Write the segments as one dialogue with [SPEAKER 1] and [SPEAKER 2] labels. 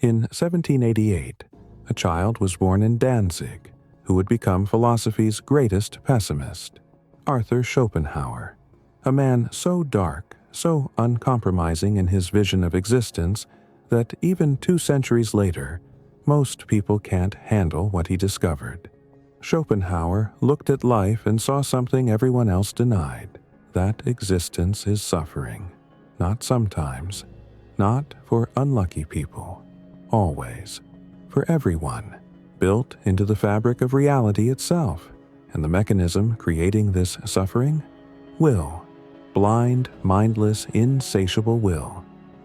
[SPEAKER 1] In 1788, a child was born in Danzig who would become philosophy's greatest pessimist, Arthur Schopenhauer, a man so dark, so uncompromising in his vision of existence that even 2 centuries later, most people can't handle what he discovered. Schopenhauer looked at life and saw something everyone else denied, that existence is suffering. Not sometimes, not for unlucky people, always, for everyone, built into the fabric of reality itself, and the mechanism creating this suffering? Will. Blind, mindless, insatiable will.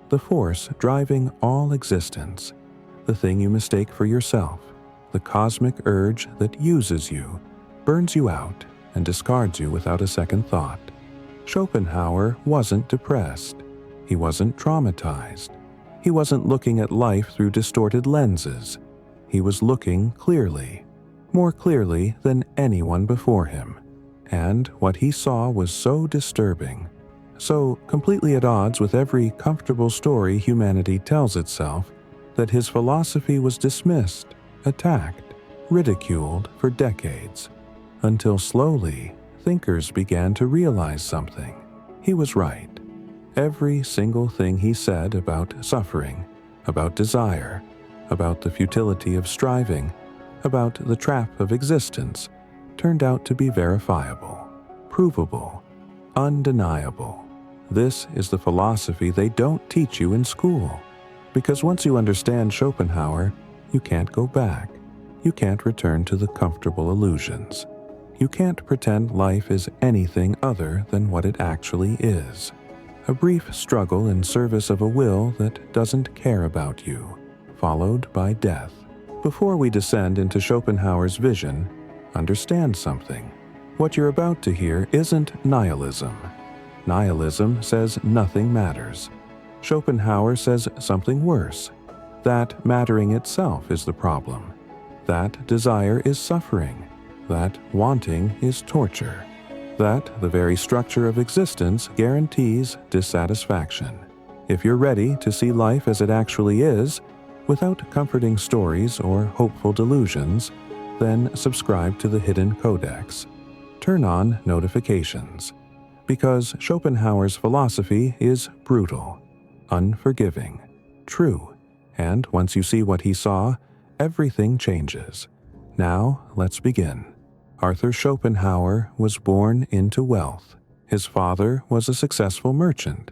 [SPEAKER 1] The force driving all existence. The thing you mistake for yourself. The cosmic urge that uses you, burns you out, and discards you without a second thought. Schopenhauer wasn't depressed. He wasn't traumatized. He wasn't looking at life through distorted lenses. He was looking clearly, more clearly than anyone before him. And what he saw was so disturbing, so completely at odds with every comfortable story humanity tells itself, that his philosophy was dismissed, attacked, ridiculed for decades, until slowly thinkers began to realize something. He was right. Every single thing he said about suffering, about desire, about the futility of striving, about the trap of existence, turned out to be verifiable, provable, undeniable. This is the philosophy they don't teach you in school, because once you understand Schopenhauer, you can't go back. You can't return to the comfortable illusions. You can't pretend life is anything other than what it actually is. A brief struggle in service of a will that doesn't care about you, followed by death. Before we descend into Schopenhauer's vision, understand something. What you're about to hear isn't nihilism. Nihilism says nothing matters. Schopenhauer says something worse, that mattering itself is the problem, that desire is suffering, that wanting is torture, that the very structure of existence guarantees dissatisfaction. If you're ready to see life as it actually is, without comforting stories or hopeful delusions, then subscribe to the Hidden Codex. Turn on notifications, because Schopenhauer's philosophy is brutal, unforgiving, true, and once you see what he saw, everything changes. Now, let's begin. Arthur Schopenhauer was born into wealth. His father was a successful merchant.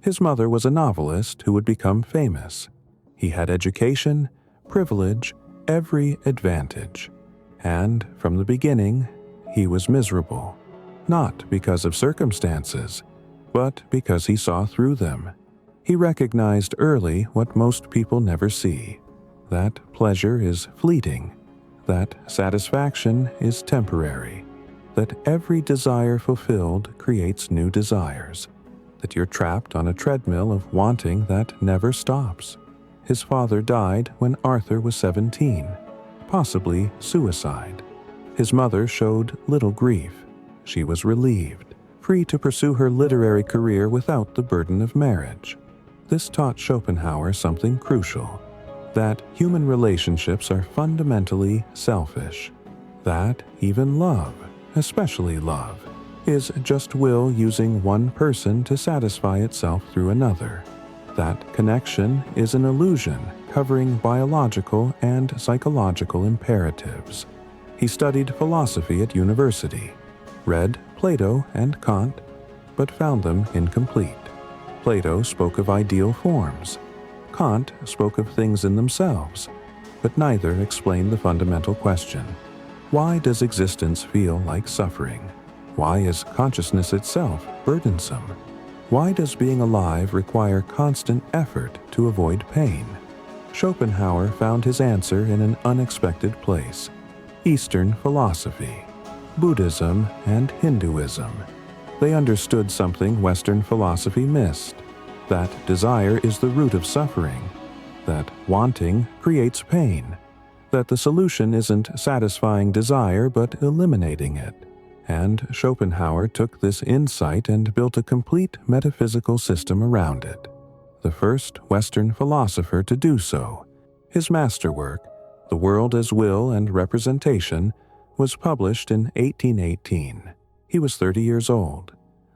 [SPEAKER 1] His mother was a novelist who would become famous. He had education, privilege, every advantage. And from the beginning, he was miserable. Not because of circumstances, but because he saw through them. He recognized early what most people never see, that pleasure is fleeting, that satisfaction is temporary, that every desire fulfilled creates new desires, that you're trapped on a treadmill of wanting that never stops. His father died when Arthur was 17, possibly suicide. His mother showed little grief. She was relieved, free to pursue her literary career without the burden of marriage. This taught Schopenhauer something crucial, that human relationships are fundamentally selfish, that even love, especially love, is just will using one person to satisfy itself through another, that connection is an illusion covering biological and psychological imperatives. He studied philosophy at university, read Plato and Kant, but found them incomplete. Plato spoke of ideal forms. Kant spoke of things in themselves, but neither explained the fundamental question. Why does existence feel like suffering? Why is consciousness itself burdensome? Why does being alive require constant effort to avoid pain? Schopenhauer found his answer in an unexpected place: Eastern philosophy, Buddhism, and Hinduism. They understood something Western philosophy missed, that desire is the root of suffering, that wanting creates pain, that the solution isn't satisfying desire but eliminating it. And Schopenhauer took this insight and built a complete metaphysical system around it. The first Western philosopher to do so, His masterwork, The World as Will and Representation, was published in 1818. He was 30 years old.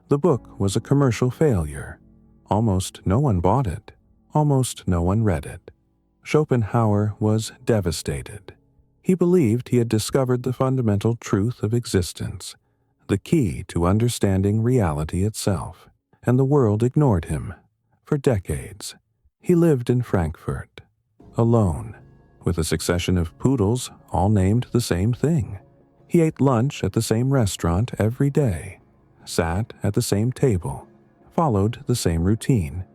[SPEAKER 1] The book was a commercial failure. Almost no one bought it. Almost no one read it. Schopenhauer was devastated. He believed he had discovered the fundamental truth of existence, the key to understanding reality itself, and the world ignored him. For decades, he lived in Frankfurt, alone, with a succession of poodles all named the same thing. He ate lunch at the same restaurant every day, sat at the same table, followed the same routine.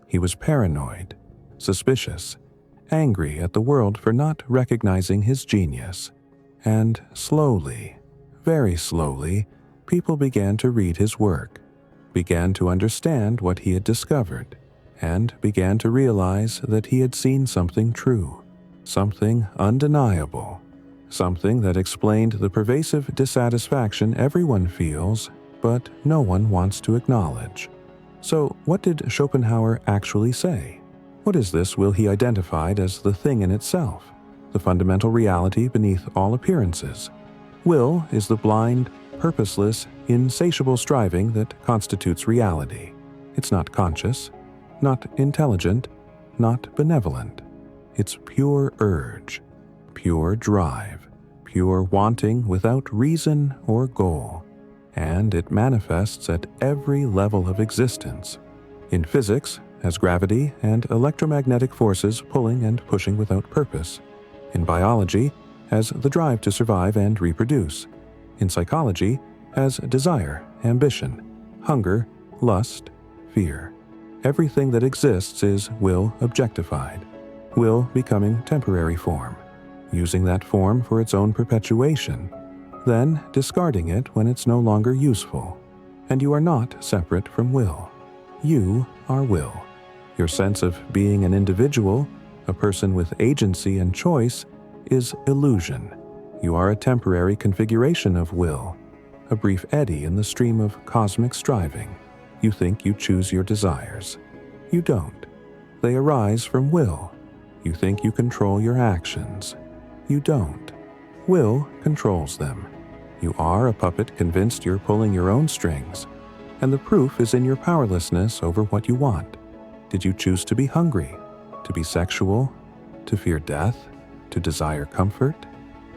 [SPEAKER 1] He was paranoid, suspicious, angry at the world for not recognizing his genius. And slowly, very slowly, people began to read his work, began to understand what he had discovered, and began to realize that he had seen something true, something undeniable, something that explained the pervasive dissatisfaction everyone feels, but no one wants to acknowledge. So, what did Schopenhauer actually say? What is this will he identified as the thing in itself, the fundamental reality beneath all appearances? Will is the blind, purposeless, insatiable striving that constitutes reality. It's not conscious, not intelligent, not benevolent. It's pure urge, pure drive, pure wanting without reason or goal. And it manifests at every level of existence. In physics, as gravity and electromagnetic forces pulling and pushing without purpose. In biology, as the drive to survive and reproduce. In psychology, as desire, ambition, hunger, lust, fear. Everything that exists is will objectified, will becoming temporary form, using that form for its own perpetuation, then discarding it when it's no longer useful. And you are not separate from will. You are will. Your sense of being an individual, a person with agency and choice, is illusion. You are a temporary configuration of will, a brief eddy in the stream of cosmic striving. You think you choose your desires. You don't. They arise from will. You think you control your actions. You don't. Will controls them. You are a puppet convinced you're pulling your own strings, and the proof is in your powerlessness over what you want. Did you choose to be hungry, to be sexual, to fear death, to desire comfort?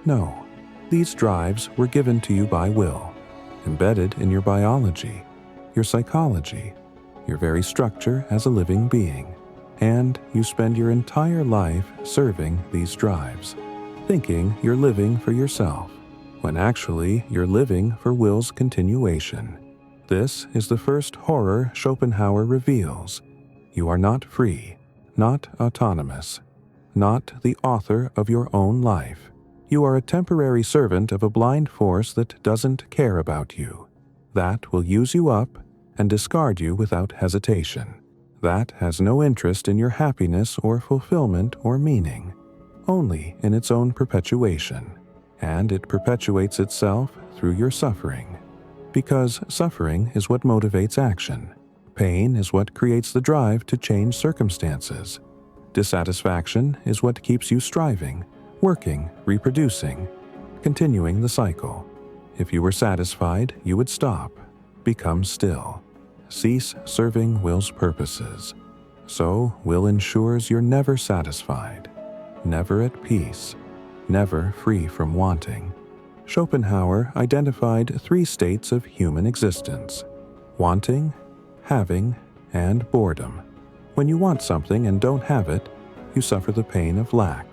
[SPEAKER 1] No. These drives were given to you by will, embedded in your biology, your psychology, your very structure as a living being, and you spend your entire life serving these drives, thinking you're living for yourself, when actually you're living for will's continuation. This is the first horror Schopenhauer reveals. You are not free, not autonomous, not the author of your own life. You are a temporary servant of a blind force that doesn't care about you, that will use you up and discard you without hesitation, that has no interest in your happiness or fulfillment or meaning, only in its own perpetuation, and it perpetuates itself through your suffering. Because suffering is what motivates action. Pain is what creates the drive to change circumstances. Dissatisfaction is what keeps you striving, working, reproducing, continuing the cycle. If you were satisfied, you would stop, become still, cease serving will's purposes. So will ensures you're never satisfied, never at peace, never free from wanting. Schopenhauer identified 3 states of human existence: wanting, having, and boredom. When you want something and don't have it, you suffer the pain of lack,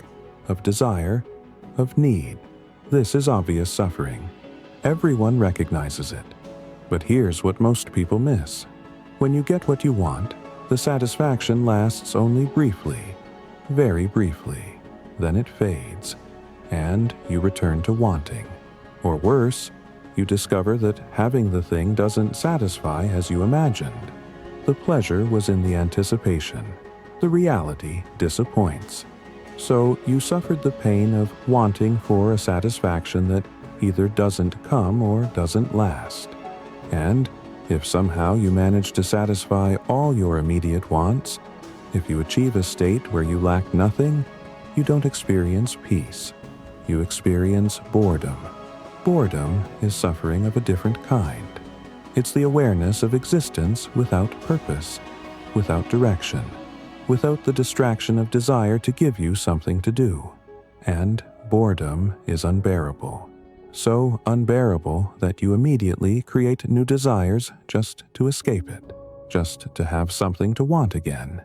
[SPEAKER 1] of desire, of need. This is obvious suffering. Everyone recognizes it. But here's what most people miss. When you get what you want, the satisfaction lasts only briefly, very briefly. Then it fades, and you return to wanting. Or worse, you discover that having the thing doesn't satisfy as you imagined. The pleasure was in the anticipation. The reality disappoints. So you suffered the pain of wanting for a satisfaction that either doesn't come or doesn't last. And if somehow you manage to satisfy all your immediate wants, if you achieve a state where you lack nothing, you don't experience peace. You experience boredom. Boredom is suffering of a different kind. It's the awareness of existence without purpose, without direction, without the distraction of desire to give you something to do. And boredom is unbearable. So unbearable that you immediately create new desires just to escape it, just to have something to want again.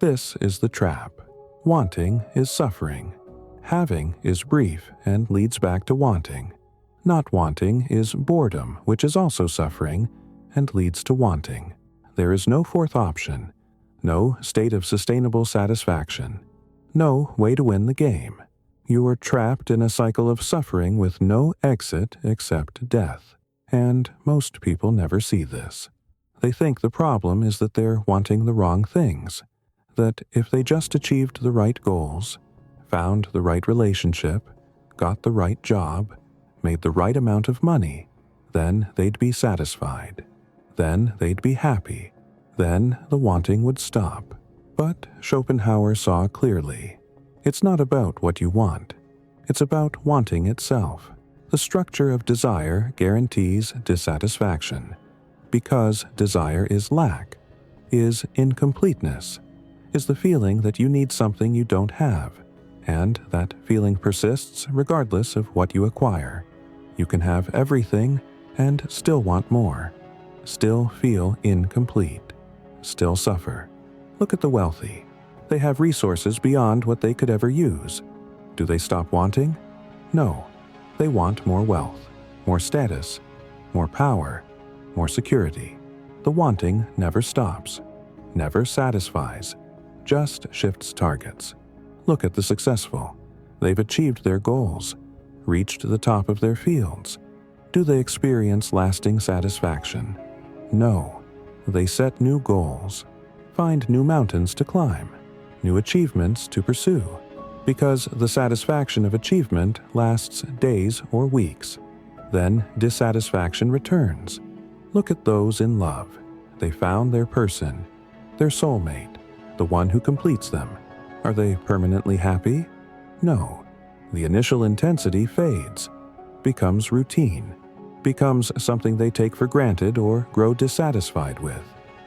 [SPEAKER 1] This is the trap. Wanting is suffering. Having is brief and leads back to wanting. Not wanting is boredom, which is also suffering and leads to wanting. There is no fourth option, no state of sustainable satisfaction, no way to win the game. You are trapped in a cycle of suffering with no exit except death. And most people never see this. They think the problem is that they're wanting the wrong things, that if they just achieved the right goals, found the right relationship, got the right job, made the right amount of money, then they'd be satisfied. Then they'd be happy. Then the wanting would stop. But Schopenhauer saw clearly. It's not about what you want. It's about wanting itself. The structure of desire guarantees dissatisfaction, because desire is lack, is incompleteness, is the feeling that you need something you don't have, and that feeling persists regardless of what you acquire. You can have everything and still want more, still feel incomplete, still suffer. Look at the wealthy. They have resources beyond what they could ever use. Do they stop wanting? No. They want more wealth, more status, more power, more security. The wanting never stops, never satisfies, just shifts targets. Look at the successful. They've achieved their goals, reached the top of their fields. Do they experience lasting satisfaction? No. They set new goals, find new mountains to climb, new achievements to pursue, because the satisfaction of achievement lasts days or weeks. Then dissatisfaction returns. Look at those in love. They found their person, their soulmate, the one who completes them. Are they permanently happy? No. The initial intensity fades, becomes routine, becomes something they take for granted or grow dissatisfied with.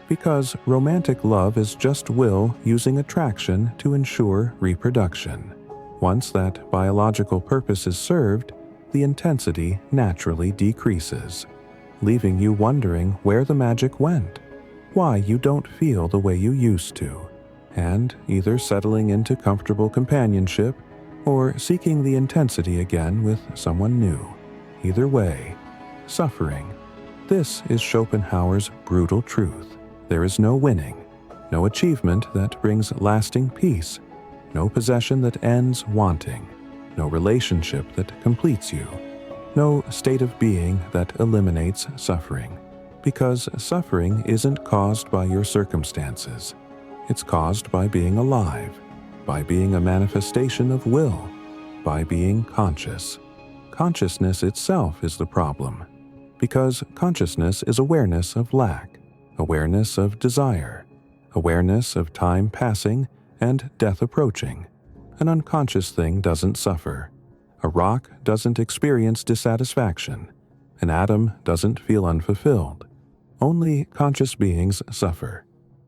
[SPEAKER 1] Because romantic love is just will using attraction to ensure reproduction. Once that biological purpose is served, the intensity naturally decreases, leaving you wondering where the magic went, why you don't feel the way you used to, and either settling into comfortable companionship or seeking the intensity again with someone new. Either way, suffering. This is Schopenhauer's brutal truth. There is no winning, no achievement that brings lasting peace, no possession that ends wanting, no relationship that completes you, no state of being that eliminates suffering. Because suffering isn't caused by your circumstances. It's caused by being alive, by being a manifestation of will, by being conscious. Consciousness itself is the problem, because consciousness is awareness of lack, awareness of desire, awareness of time passing and death approaching. An unconscious thing doesn't suffer. A rock doesn't experience dissatisfaction. An atom doesn't feel unfulfilled. Only conscious beings suffer.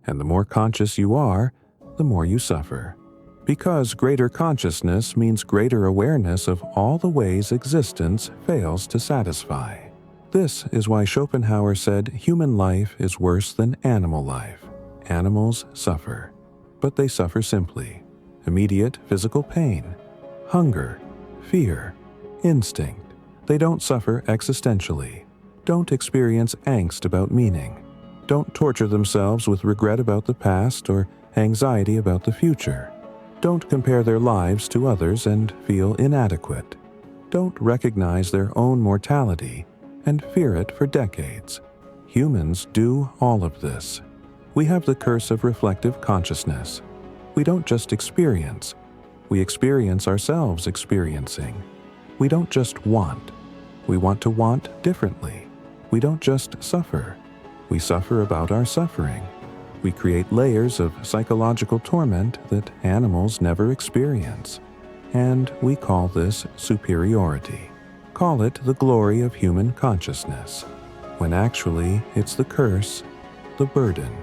[SPEAKER 1] And the more conscious you are, the more you suffer. Because greater consciousness means greater awareness of all the ways existence fails to satisfy. This is why Schopenhauer said human life is worse than animal life. Animals suffer, but they suffer simply. Immediate physical pain, hunger, fear, instinct. They don't suffer existentially, don't experience angst about meaning, don't torture themselves with regret about the past or anxiety about the future, don't compare their lives to others and feel inadequate, don't recognize their own mortality and fear it for decades. Humans do all of this. We have the curse of reflective consciousness. We don't just experience, we experience ourselves experiencing. We don't just want, we want to want differently. We don't just suffer, we suffer about our suffering. We create layers of psychological torment that animals never experience. and we call this superiority. Call it the glory of human consciousness, when actually it's the curse, the burden,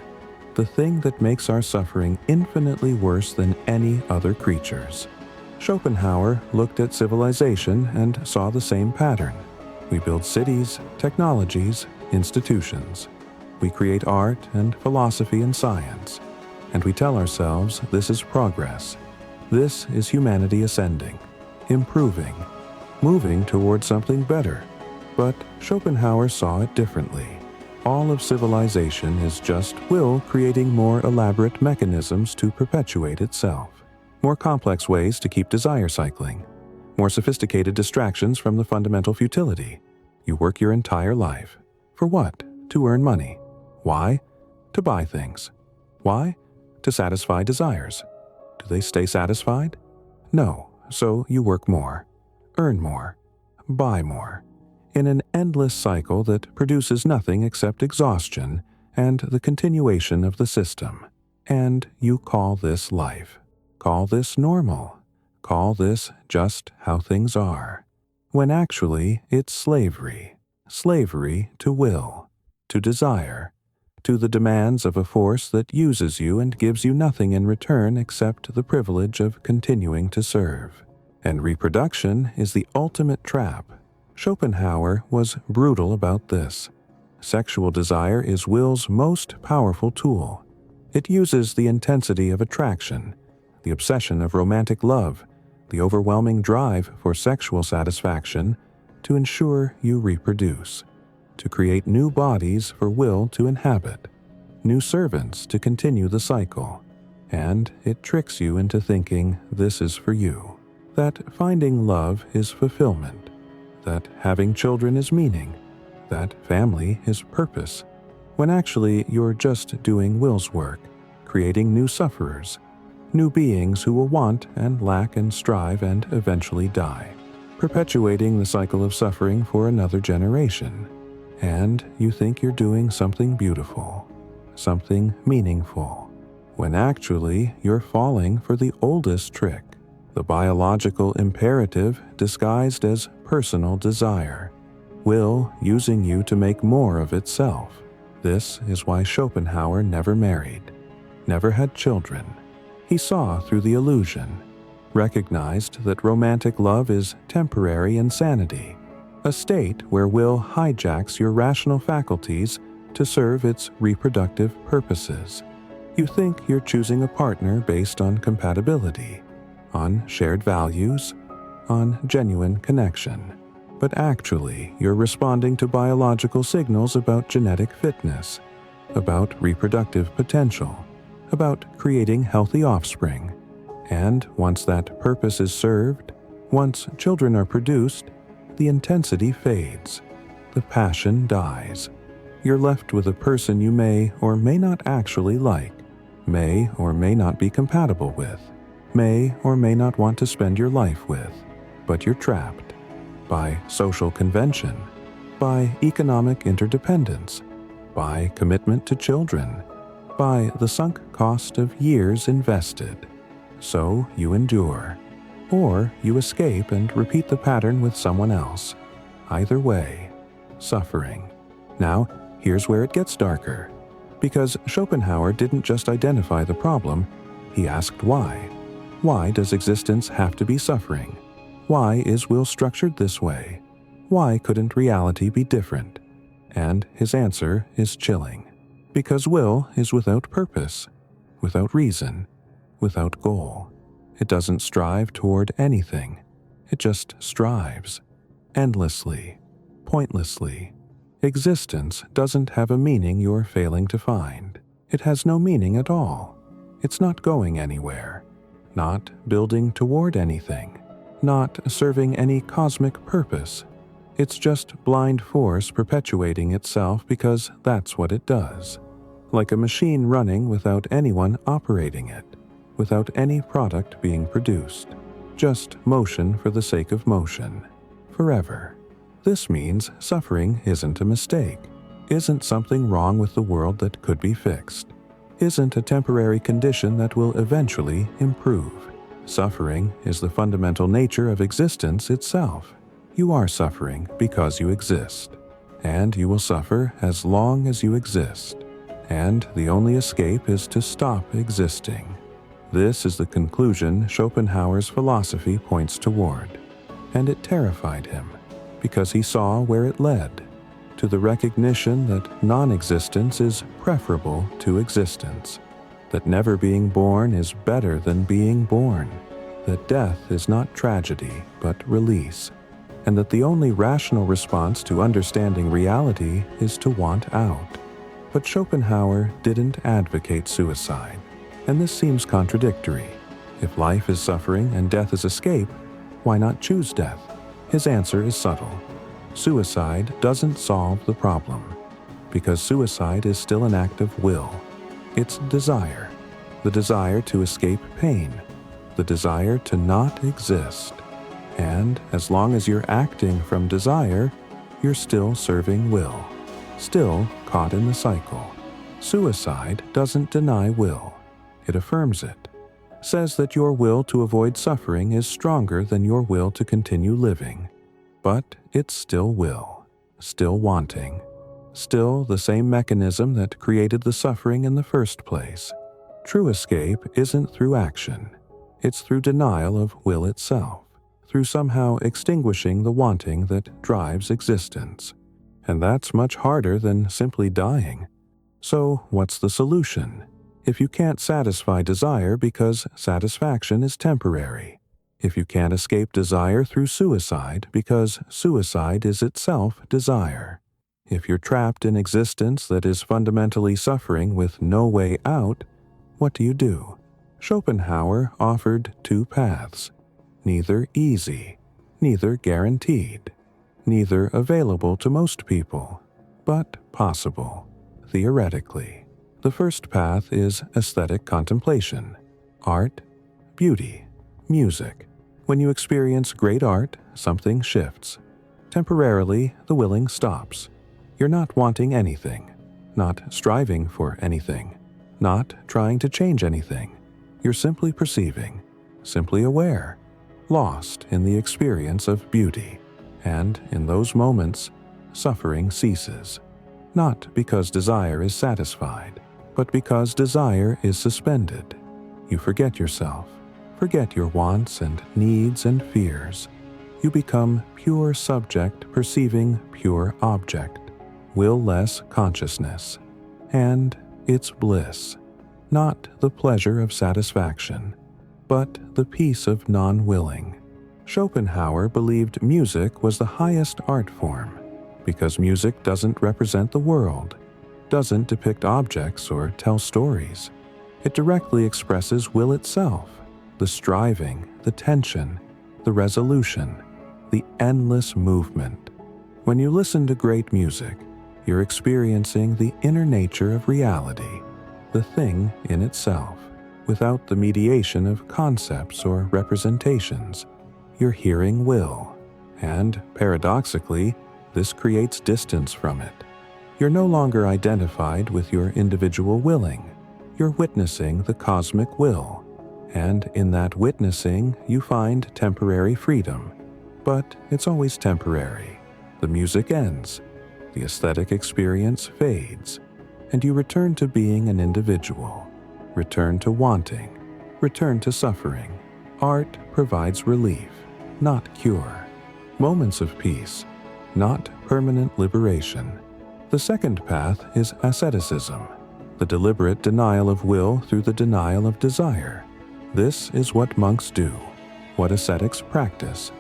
[SPEAKER 1] the thing that makes our suffering infinitely worse than any other creature's. Schopenhauer looked at civilization and saw the same pattern. We build cities, technologies, institutions. We create art and philosophy and science, and we tell ourselves this is progress. This is humanity ascending, improving, moving towards something better. But Schopenhauer saw it differently. All of civilization is just will creating more elaborate mechanisms to perpetuate itself, more complex ways to keep desire cycling, more sophisticated distractions from the fundamental futility. You work your entire life. For what? To earn money. Why? To buy things. Why? To satisfy desires. Do they stay satisfied? No, so you work more, earn more, buy more, in an endless cycle that produces nothing except exhaustion and the continuation of the system. And you call this life. Call this normal. Call this just how things are. When actually it's slavery. Slavery to will, to desire, to the demands of a force that uses you and gives you nothing in return except the privilege of continuing to serve. And reproduction is the ultimate trap. Schopenhauer was brutal about this. Sexual desire is will's most powerful tool. It uses the intensity of attraction, the obsession of romantic love, the overwhelming drive for sexual satisfaction to ensure you reproduce, to create new bodies for will to inhabit, new servants to continue the cycle. And it tricks you into thinking this is for you, that finding love is fulfillment, that having children is meaning, that family is purpose, when actually you're just doing will's work, creating new sufferers, new beings who will want and lack and strive and eventually die, perpetuating the cycle of suffering for another generation. And you think you're doing something beautiful, something meaningful, when actually you're falling for the oldest trick, the biological imperative disguised as personal desire, will using you to make more of itself. This is why Schopenhauer never married, never had children. He saw through the illusion, recognized that romantic love is temporary insanity, a state where will hijacks your rational faculties to serve its reproductive purposes. You think you're choosing a partner based on compatibility, on shared values, on genuine connection. But actually, you're responding to biological signals about genetic fitness, about reproductive potential, about creating healthy offspring. And once that purpose is served, once children are produced, the intensity fades, the passion dies. You're left with a person you may or may not actually like, may or may not be compatible with, may or may not want to spend your life with, but you're trapped by social convention, by economic interdependence, by commitment to children, by the sunk cost of years invested. So you endure, or you escape and repeat the pattern with someone else. Either way, suffering. Now, here's where it gets darker. Because Schopenhauer didn't just identify the problem, he asked why. Why does existence have to be suffering? Why is will structured this way? Why couldn't reality be different? And his answer is chilling. Because will is without purpose, without reason, without goal. It doesn't strive toward anything. It just strives, endlessly, pointlessly. Existence doesn't have a meaning you're failing to find. It has no meaning at all. It's not going anywhere, not building toward anything, not serving any cosmic purpose. It's just blind force perpetuating itself because that's what it does. Like a machine running without anyone operating it, without any product being produced. Just motion for the sake of motion. Forever. This means suffering isn't a mistake, isn't something wrong with the world that could be fixed, isn't a temporary condition that will eventually improve. Suffering is the fundamental nature of existence itself. You are suffering because you exist, and you will suffer as long as you exist, and the only escape is to stop existing. This is the conclusion Schopenhauer's philosophy points toward, and it terrified him because he saw where it led, to the recognition that non-existence is preferable to existence, that never being born is better than being born, that death is not tragedy but release, and that the only rational response to understanding reality is to want out. But Schopenhauer didn't advocate suicide, and this seems contradictory. If life is suffering and death is escape, why not choose death? His answer is subtle. Suicide doesn't solve the problem, because suicide is still an act of will. It's desire, the desire to escape pain, the desire to not exist. And as long as you're acting from desire, you're still serving will, still caught in the cycle. Suicide doesn't deny will, it affirms it, says that your will to avoid suffering is stronger than your will to continue living. But it's still will, still wanting, still the same mechanism that created the suffering in the first place. True escape isn't through action, it's through denial of will itself, through somehow extinguishing the wanting that drives existence. And that's much harder than simply dying. So what's the solution? If you can't satisfy desire because satisfaction is temporary, if you can't escape desire through suicide because suicide is itself desire, if you're trapped in existence that is fundamentally suffering with no way out, what do? Schopenhauer offered two paths, neither easy, neither guaranteed, neither available to most people, but possible, theoretically. The first path is aesthetic contemplation, art, beauty, music. When you experience great art, something shifts. Temporarily, the willing stops. You're not wanting anything, not striving for anything, not trying to change anything. You're simply perceiving, simply aware, lost in the experience of beauty. And in those moments, suffering ceases. Not because desire is satisfied, but because desire is suspended. You forget yourself, forget your wants and needs and fears. You become pure subject perceiving pure object, will-less consciousness. And it's bliss, not the pleasure of satisfaction, but the peace of non-willing. Schopenhauer believed music was the highest art form, because music doesn't represent the world, doesn't depict objects or tell stories. It directly expresses will itself, the striving, the tension, the resolution, the endless movement. When you listen to great music, you're experiencing the inner nature of reality, the thing in itself, without the mediation of concepts or representations. You're hearing will, and paradoxically, this creates distance from it. You're no longer identified with your individual willing. You're witnessing the cosmic will, and in that witnessing, you find temporary freedom. But it's always temporary. The music ends, the aesthetic experience fades, and you return to being an individual, return to wanting, return to suffering. Art provides relief, not cure. Moments of peace, not permanent liberation. The second path is asceticism, the deliberate denial of will through the denial of desire. This is what monks do, what ascetics practice,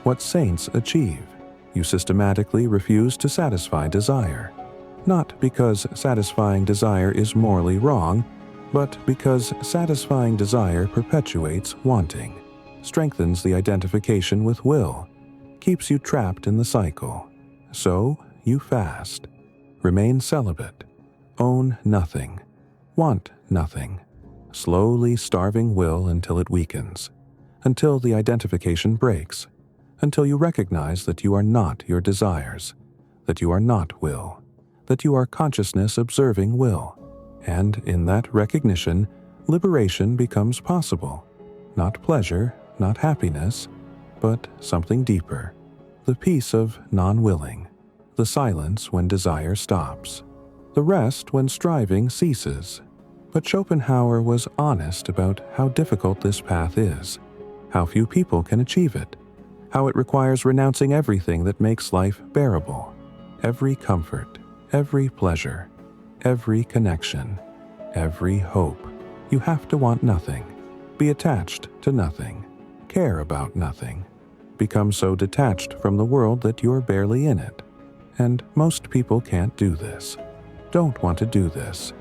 [SPEAKER 1] what saints achieve. You systematically refuse to satisfy desire, not because satisfying desire is morally wrong, but because satisfying desire perpetuates wanting, strengthens the identification with will, keeps you trapped in the cycle. So you fast, remain celibate, own nothing, want nothing, slowly starving will until it weakens, until the identification breaks, until you recognize that you are not your desires, that you are not will, that you are consciousness observing will. And in that recognition, liberation becomes possible. not pleasure, not happiness, but something deeper, the peace of non-willing, the silence when desire stops, the rest when striving ceases. But Schopenhauer was honest about how difficult this path is, how few people can achieve it, how it requires renouncing everything that makes life bearable, every comfort, every pleasure, every connection, every hope. You have to want nothing, be attached to nothing, care about nothing, become so detached from the world that you're barely in it. And most people can't do this, don't want to do this,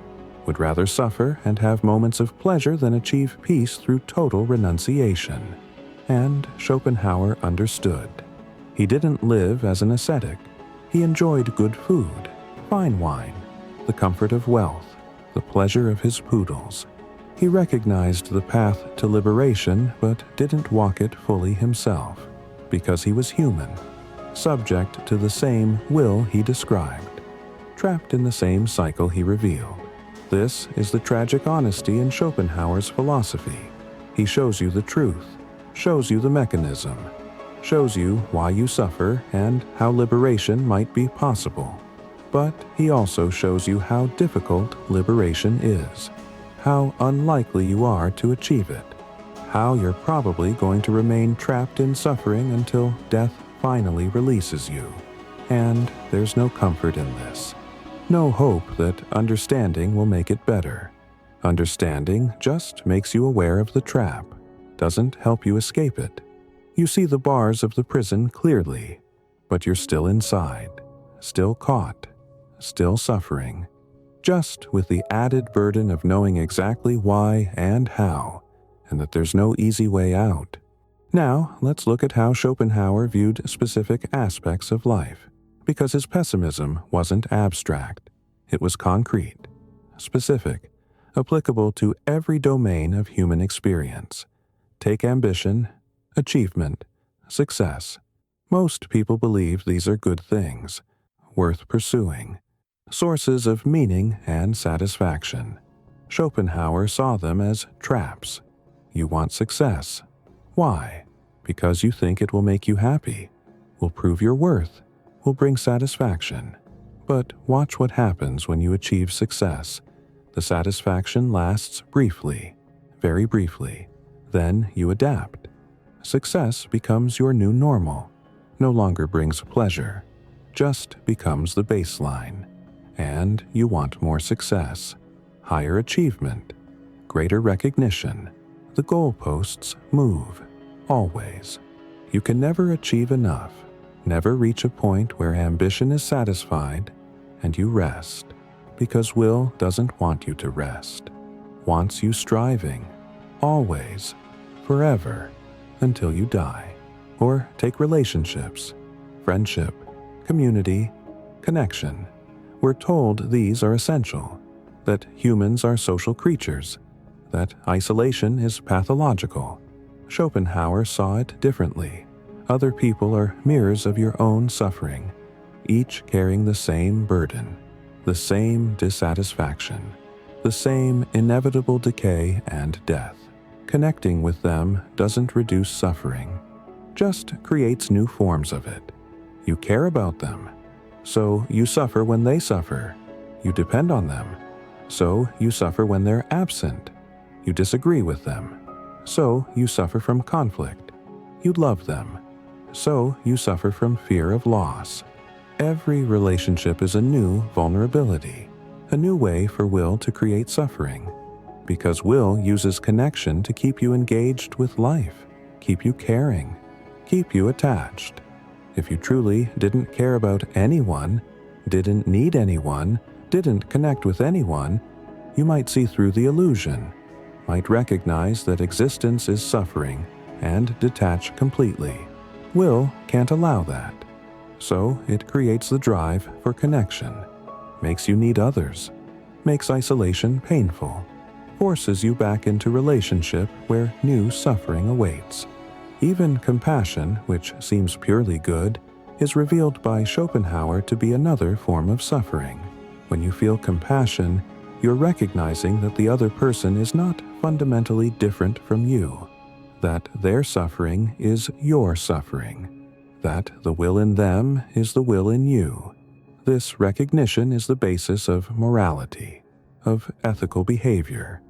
[SPEAKER 1] would rather suffer and have moments of pleasure than achieve peace through total renunciation. And Schopenhauer understood. He didn't live as an ascetic. He enjoyed good food, fine wine, the comfort of wealth, the pleasure of his poodles. He recognized the path to liberation but didn't walk it fully himself, because he was human, subject to the same will he described, trapped in the same cycle he revealed. This is the tragic honesty in Schopenhauer's philosophy. He shows you the truth, shows you the mechanism, shows you why you suffer and how liberation might be possible. But he also shows you how difficult liberation is, how unlikely you are to achieve it, how you're probably going to remain trapped in suffering until death finally releases you. And there's no comfort in this. No hope that understanding will make it better. Understanding just makes you aware of the trap, doesn't help you escape it. You see the bars of the prison clearly, but you're still inside, still caught, still suffering, just with the added burden of knowing exactly why and how, and that there's no easy way out. Now, let's look at how Schopenhauer viewed specific aspects of life, because his pessimism wasn't abstract. It was concrete, specific, applicable to every domain of human experience. Take ambition, achievement, success. Most people believe these are good things, worth pursuing, sources of meaning and satisfaction. Schopenhauer saw them as traps. You want success. Why? Because you think it will make you happy, will prove your worth, will bring satisfaction. But watch what happens when you achieve success. The satisfaction lasts briefly, very briefly. Then you adapt. Success becomes your new normal, no longer brings pleasure, just becomes the baseline. And you want more success, higher achievement, greater recognition. The goalposts move, always. You can never achieve enough, never reach a point where ambition is satisfied and you rest, because will doesn't want you to rest, wants you striving, always, forever, until you die. Or take relationships, friendship, community, connection. We're told these are essential, that humans are social creatures, that isolation is pathological. Schopenhauer saw it differently. Other people are mirrors of your own suffering, each carrying the same burden, the same dissatisfaction, the same inevitable decay and death. Connecting with them doesn't reduce suffering, just creates new forms of it. You care about them, so you suffer when they suffer. You depend on them, so you suffer when they're absent. You disagree with them, so you suffer from conflict. You love them, so you suffer from fear of loss. Every relationship is a new vulnerability, a new way for will to create suffering, because will uses connection to keep you engaged with life, keep you caring, keep you attached. If you truly didn't care about anyone, didn't need anyone, didn't connect with anyone, you might see through the illusion, might recognize that existence is suffering and detach completely. Will can't allow that, so it creates the drive for connection, makes you need others, makes isolation painful, forces you back into relationship where new suffering awaits. Even compassion, which seems purely good, is revealed by Schopenhauer to be another form of suffering. When you feel compassion, you're recognizing that the other person is not fundamentally different from you, that their suffering is your suffering, that the will in them is the will in you. This recognition is the basis of morality, of ethical behavior,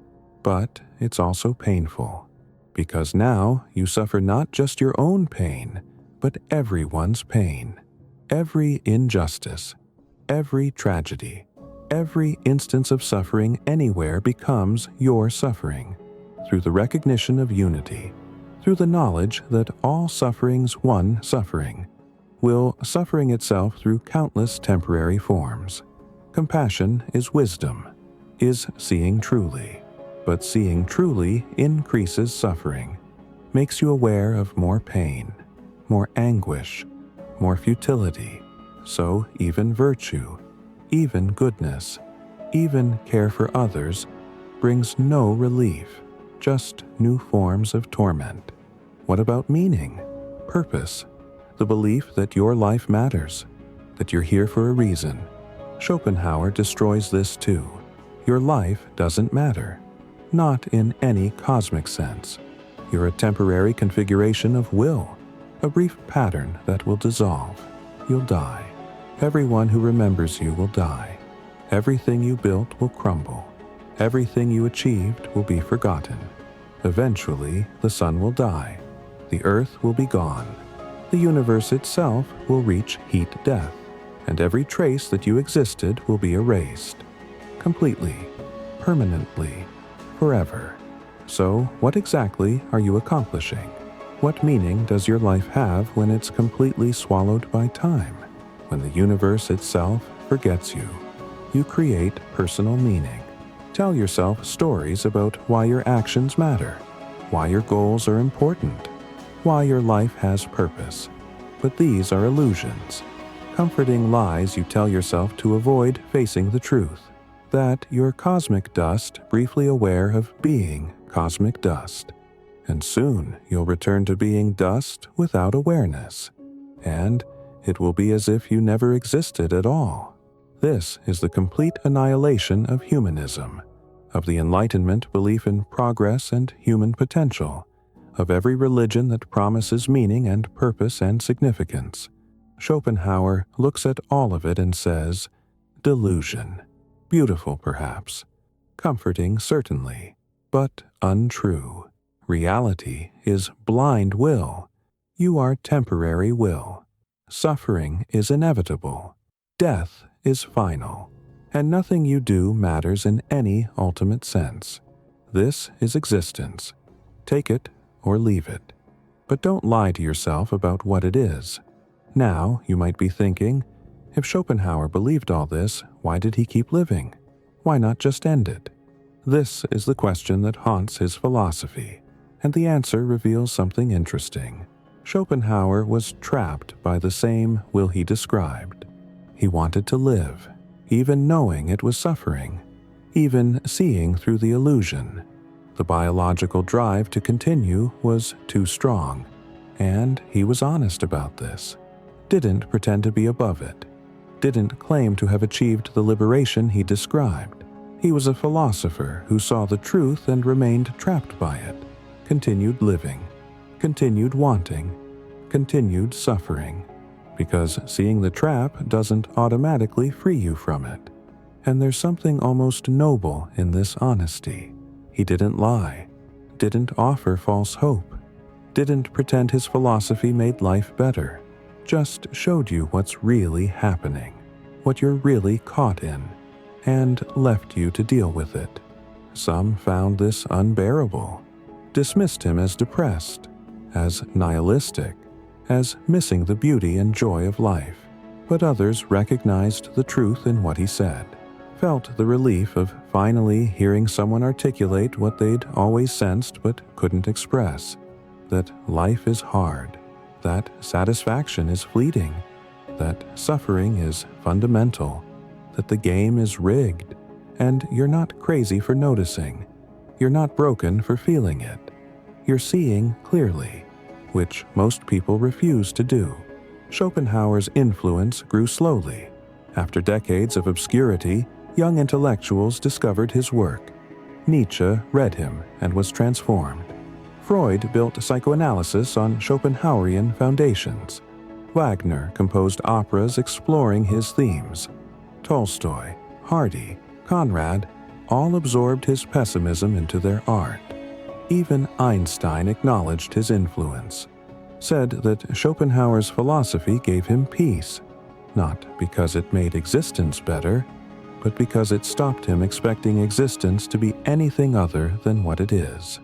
[SPEAKER 1] but it's also painful, because now you suffer not just your own pain, but everyone's pain. Every injustice, every tragedy, every instance of suffering anywhere becomes your suffering, through the recognition of unity, through the knowledge that all suffering's one suffering, will suffering itself through countless temporary forms. Compassion is wisdom, is seeing truly, but seeing truly increases suffering, makes you aware of more pain, more anguish, more futility. So even virtue, even goodness, even care for others brings no relief, just new forms of torment. What about meaning, purpose, the belief that your life matters, that you're here for a reason? Schopenhauer destroys this too. Your life doesn't matter, not in any cosmic sense. You're a temporary configuration of will, a brief pattern that will dissolve. You'll die. Everyone who remembers you will die. Everything you built will crumble. Everything you achieved will be forgotten. Eventually, the sun will die. The earth will be gone. The universe itself will reach heat death, and every trace that you existed will be erased. Completely, permanently, forever. So, what exactly are you accomplishing? What meaning does your life have when it's completely swallowed by time? When the universe itself forgets you? You create personal meaning. Tell yourself stories about why your actions matter, why your goals are important, why your life has purpose. But these are illusions, comforting lies you tell yourself to avoid facing the truth, that you're cosmic dust briefly aware of being cosmic dust. And soon you'll return to being dust without awareness, and it will be as if you never existed at all. This is the complete annihilation of humanism, of the Enlightenment belief in progress and human potential, of every religion that promises meaning and purpose and significance. Schopenhauer looks at all of it and says, delusion. Beautiful, perhaps. Comforting, certainly, but untrue. Reality is blind will. You are temporary will. Suffering is inevitable. Death is final. And nothing you do matters in any ultimate sense. This is existence. Take it or leave it. But don't lie to yourself about what it is. Now, you might be thinking, if Schopenhauer believed all this, why did he keep living? Why not just end it? This is the question that haunts his philosophy, and the answer reveals something interesting. Schopenhauer was trapped by the same will he described. He wanted to live, even knowing it was suffering, even seeing through the illusion. The biological drive to continue was too strong, and he was honest about this. Didn't pretend to be above it. Didn't claim to have achieved the liberation he described. He was a philosopher who saw the truth and remained trapped by it. Continued living, continued wanting, continued suffering, because seeing the trap doesn't automatically free you from it. And there's something almost noble in this honesty. He didn't lie, didn't offer false hope, didn't pretend his philosophy made life better, just showed you what's really happening, what you're really caught in, and left you to deal with it. Some found this unbearable, dismissed him as depressed, as nihilistic, as missing the beauty and joy of life. But others recognized the truth in what he said, felt the relief of finally hearing someone articulate what they'd always sensed but couldn't express, that life is hard, that satisfaction is fleeting, that suffering is fundamental, that the game is rigged, and you're not crazy for noticing. You're not broken for feeling it. You're seeing clearly, which most people refuse to do. Schopenhauer's influence grew slowly. After decades of obscurity, young intellectuals discovered his work. Nietzsche read him and was transformed. Freud built psychoanalysis on Schopenhauerian foundations. Wagner composed operas exploring his themes. Tolstoy, Hardy, Conrad all absorbed his pessimism into their art. Even Einstein acknowledged his influence, said that Schopenhauer's philosophy gave him peace, not because it made existence better, but because it stopped him expecting existence to be anything other than what it is.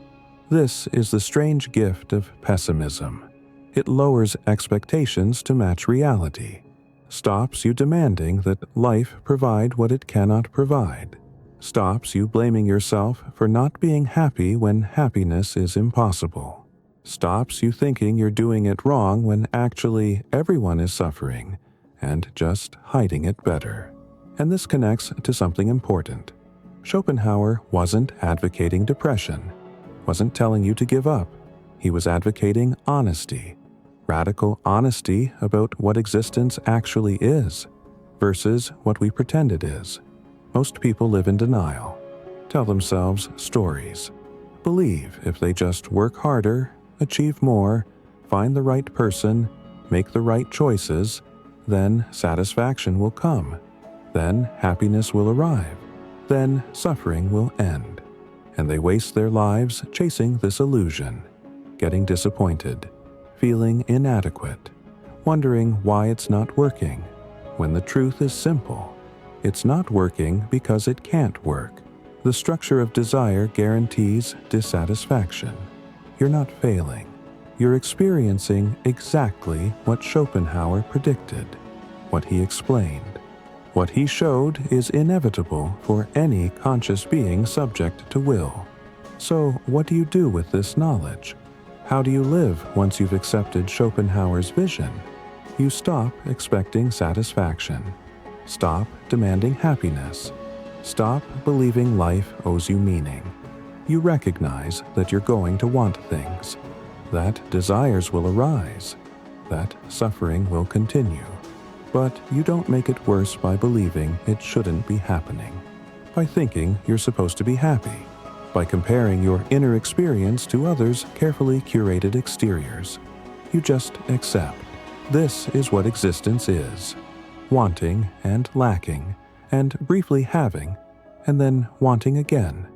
[SPEAKER 1] This is the strange gift of pessimism. It lowers expectations to match reality, stops you demanding that life provide what it cannot provide, stops you blaming yourself for not being happy when happiness is impossible, stops you thinking you're doing it wrong when actually everyone is suffering and just hiding it better. And this connects to something important. Schopenhauer wasn't advocating depression, wasn't telling you to give up. He was advocating honesty, radical honesty about what existence actually is versus what we pretend it is. Most people live in denial, tell themselves stories, believe if they just work harder, achieve more, find the right person, make the right choices, then satisfaction will come, then happiness will arrive, then suffering will end. And they waste their lives chasing this illusion, getting disappointed, feeling inadequate, wondering why it's not working, when the truth is simple. It's not working because it can't work. The structure of desire guarantees dissatisfaction. You're not failing. You're experiencing exactly what Schopenhauer predicted, what he explained. What he showed is inevitable for any conscious being subject to will. So what do you do with this knowledge? How do you live once you've accepted Schopenhauer's vision? You stop expecting satisfaction. Stop demanding happiness. Stop believing life owes you meaning. You recognize that you're going to want things, that desires will arise, that suffering will continue. But you don't make it worse by believing it shouldn't be happening, by thinking you're supposed to be happy, by comparing your inner experience to others' carefully curated exteriors. You just accept. This is what existence is: wanting and lacking, and briefly having, and then wanting again,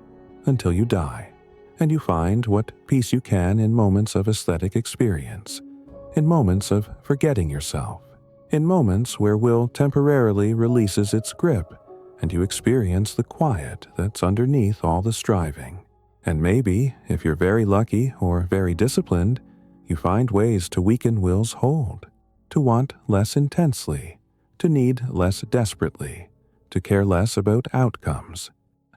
[SPEAKER 1] until you die, and you find what peace you can in moments of aesthetic experience, in moments of forgetting yourself, in moments where will temporarily releases its grip and you experience the quiet that's underneath all the striving. And maybe, if you're very lucky or very disciplined, you find ways to weaken will's hold, to want less intensely, to need less desperately, to care less about outcomes.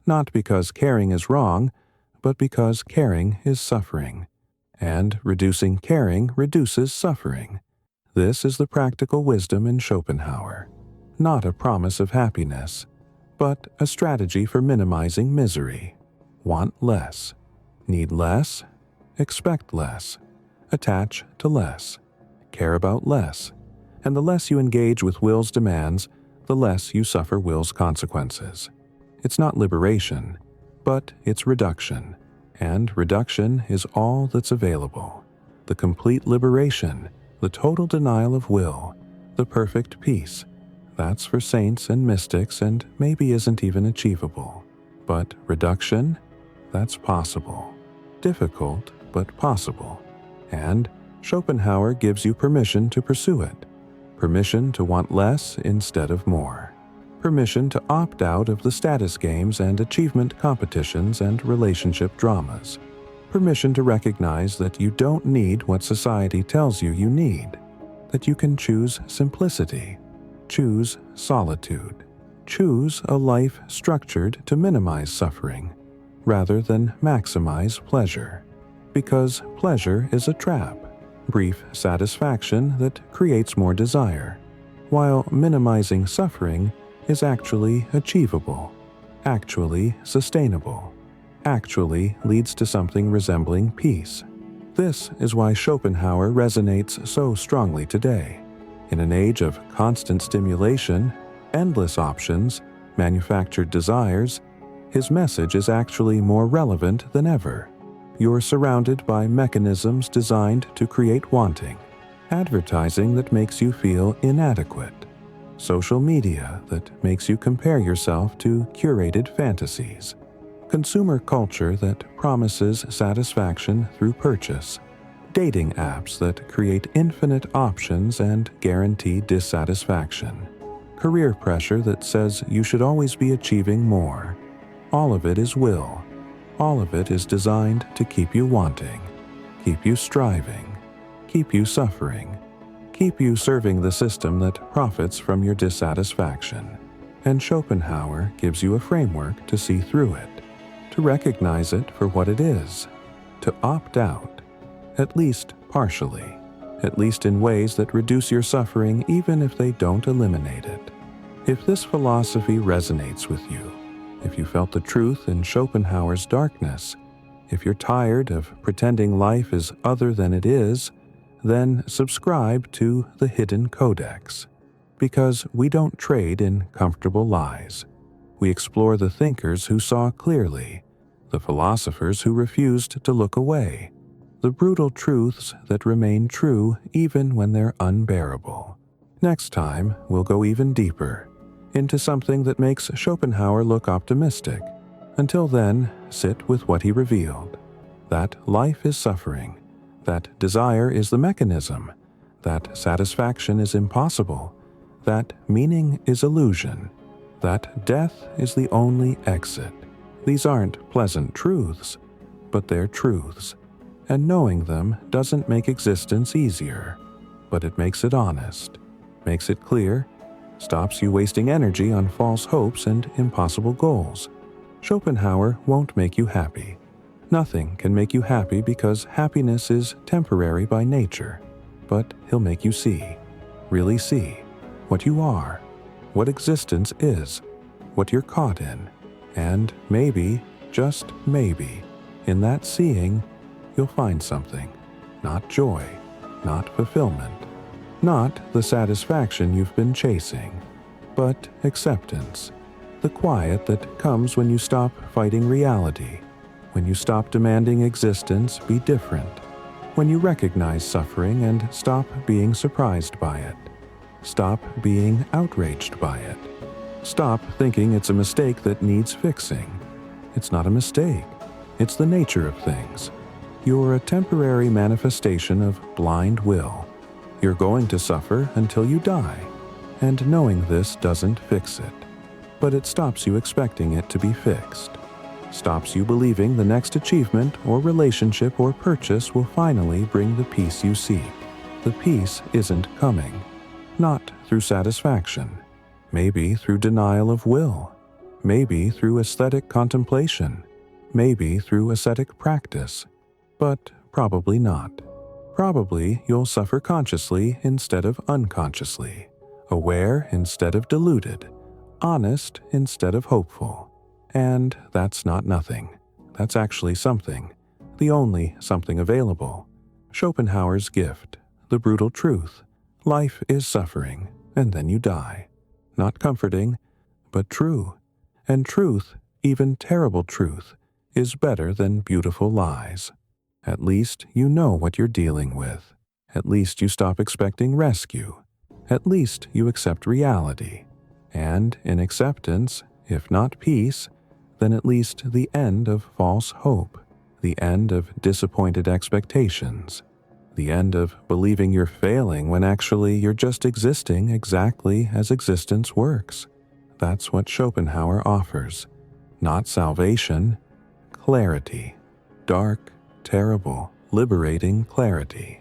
[SPEAKER 1] Not because caring is wrong, but because caring is suffering. And reducing caring reduces suffering. This is the practical wisdom in Schopenhauer, not a promise of happiness, but a strategy for minimizing misery. Want less, need less, expect less, attach to less, care about less, and the less you engage with will's demands, the less you suffer will's consequences. It's not liberation, but it's reduction, and reduction is all that's available. The complete liberation, the total denial of will, the perfect peace. That's for saints and mystics and maybe isn't even achievable. But reduction? That's possible. Difficult, but possible. And Schopenhauer gives you permission to pursue it. Permission to want less instead of more. Permission to opt out of the status games and achievement competitions and relationship dramas. Permission to recognize that you don't need what society tells you you need, that you can choose simplicity, choose solitude, choose a life structured to minimize suffering, rather than maximize pleasure. Because pleasure is a trap, brief satisfaction that creates more desire, while minimizing suffering is actually achievable, actually sustainable, actually leads to something resembling peace. This is why Schopenhauer resonates so strongly today. In an age of constant stimulation, endless options, manufactured desires, his message is actually more relevant than ever. You're surrounded by mechanisms designed to create wanting, advertising that makes you feel inadequate, social media that makes you compare yourself to curated fantasies, consumer culture that promises satisfaction through purchase, dating apps that create infinite options and guarantee dissatisfaction, career pressure that says you should always be achieving more. All of it is will. All of it is designed to keep you wanting, keep you striving, keep you suffering, keep you serving the system that profits from your dissatisfaction. And Schopenhauer gives you a framework to see through it, to recognize it for what it is, to opt out, at least partially, at least in ways that reduce your suffering even if they don't eliminate it. If this philosophy resonates with you, if you felt the truth in Schopenhauer's darkness, if you're tired of pretending life is other than it is, then subscribe to the Hidden Codex. Because we don't trade in comfortable lies. We explore the thinkers who saw clearly, the philosophers who refused to look away, the brutal truths that remain true even when they're unbearable. Next time, we'll go even deeper, into something that makes Schopenhauer look optimistic. Until then, sit with what he revealed, that life is suffering, that desire is the mechanism, that satisfaction is impossible, that meaning is illusion, that death is the only exit. These aren't pleasant truths, but they're truths, and knowing them doesn't make existence easier, but it makes it honest, makes it clear, stops you wasting energy on false hopes and impossible goals. Schopenhauer won't make you happy. Nothing can make you happy because happiness is temporary by nature, but he'll make you see, really see, what you are, what existence is, what you're caught in, and maybe, just maybe, in that seeing, you'll find something, not joy, not fulfillment, not the satisfaction you've been chasing, but acceptance, the quiet that comes when you stop fighting reality, when you stop demanding existence be different, when you recognize suffering and stop being surprised by it, stop being outraged by it, stop thinking it's a mistake that needs fixing. It's not a mistake, it's the nature of things. You're a temporary manifestation of blind will. You're going to suffer until you die, and knowing this doesn't fix it. But it stops you expecting it to be fixed. Stops you believing the next achievement or relationship or purchase will finally bring the peace you seek. The peace isn't coming. Not through satisfaction. Maybe through denial of will. Maybe through aesthetic contemplation. Maybe through ascetic practice. But probably not. Probably you'll suffer consciously instead of unconsciously, aware instead of deluded, honest instead of hopeful. And that's not nothing. That's actually something, the only something available. Schopenhauer's gift, the brutal truth. Life is suffering, and then you die. Not comforting, but true. And truth, even terrible truth, is better than beautiful lies. At least you know what you're dealing with. At least you stop expecting rescue. At least you accept reality. And in acceptance, if not peace, then at least the end of false hope, the end of disappointed expectations, the end of believing you're failing when actually you're just existing exactly as existence works. That's what Schopenhauer offers. Not salvation, clarity. Dark, terrible, liberating clarity.